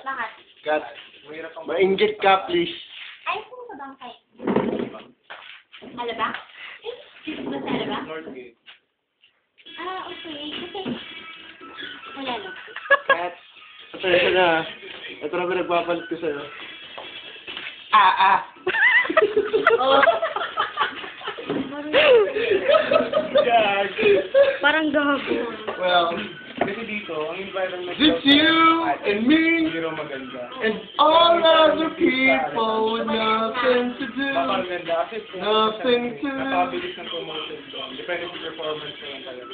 Bakit? Kat, mainggit ka, please. Ay, sino sa bangkay? Alaba? Ba sa Alaba? Northgate. Ah, okay. Kasi, wala lang. Kat, atensya na. Ito na pinagpapalit ko sa'yo. Oh. Gag. Parang gago. Well, Kasi dito, ang environment it's you and me Hindi raw maganda. and all other people with nothing to do. Baka maganda kasi Nothing to do. napabilis ng promotion doon. Depende sa performance ko lang talaga.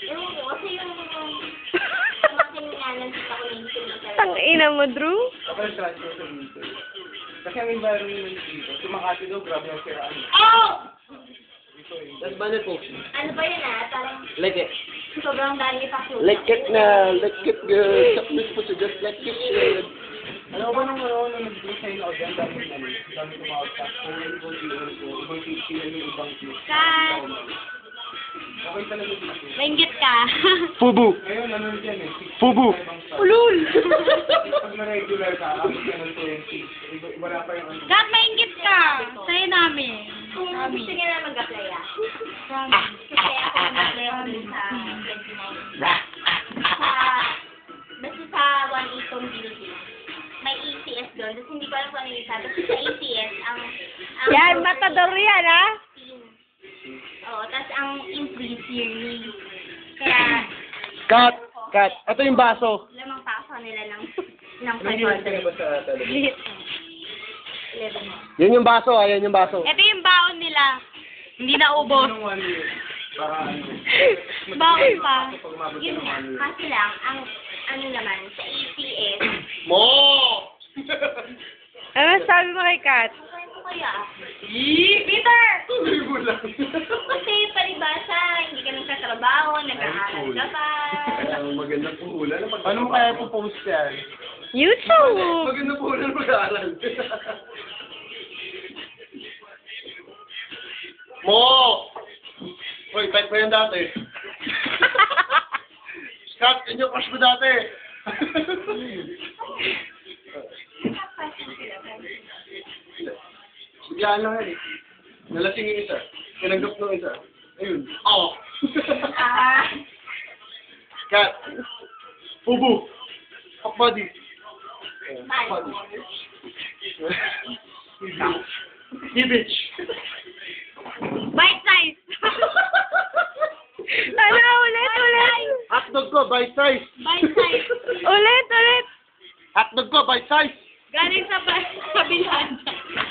Ewan ko, kasi yung mga nga lang kita ko yung talaga. Tang ina mo, Drew. Ako yung transfer sa dito. Kasi ang environment dito, sa Makati daw, grabe ang siraan. Oh! Dito eh. That's banner folks. Ano ba yun Parang Like it. sobrang dali pa close. Like it na. Like it good. Submit mo to just like it should. Ano ba nung nag-design ako dyan, dami tumawag sa ibang teaching, yung ibang teaching. Kat, Okay talaga dito. maingit ka. Fubu. Ngayon, ano dyan eh, Fubu. Ulul. Pag na-regular ka, abot ka ng 20. Wala pa yung ano. Kat, maingit ka. Sa'yo namin. Kung gusto niya na mag-apply Promise. Kasi ako mag-apply ako dun sa 29. Basta sa 1-8 building. May ECS doon. Tapos hindi ko alam kung ano yung isa. Basta sa ECS, ang Yan, matador yan, ha? Oo, tapos ang increase yearly. Kaya, Kat. Kat. Ito yung baso. lamang paso nila ng Nangyayari ka na ba 500. sa television? 11. Yan yung baso, ayan yung baso. Ito yung baon nila. Hindi na ubos. Nung 1 year, para ano. Baon pa. Pag umabot ka Yun ng nga. 1 year. Kasi lang, ang ano naman, sa ECS, Mo! Ano sabi mo kay Kat? ano ko kaya? Peter! Kasi palibasa, hindi ka nagtatrabaho, nag-aaral ka pa. Magandang puhulan. Paano mo kaya po-post yan? YouTube! Magandang puhulan mag-aaral. Mo! Hoy, pet pa yan dati. Scott, yun yung crush mo dati. Biglaan lang yan eh. Nalasing yung isa. Tinanggap ng isa. Ayun. Oh! Cat. Fubu. Fuck buddy. Buddy. Bitch. Bite size! Ano, ulit! Hotdog ko, bite size. Bite size! Ulit! Hotdog ko, bite size. Galing sa bilan.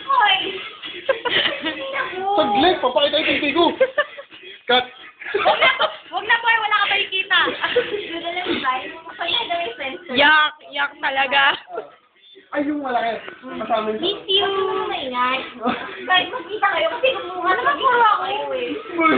Hoy! Saglit, papakita yung titi ko. Cut. Huwag na boy, wala ka makikita. Ganda lang ba? Kapag na daw yung friends ko. Yak talaga. Ay, yung malaki. Kasama yung Miss you! Ano na ingay? Kahit makita kayo kasi kumuha naman puro ako eh. Uy.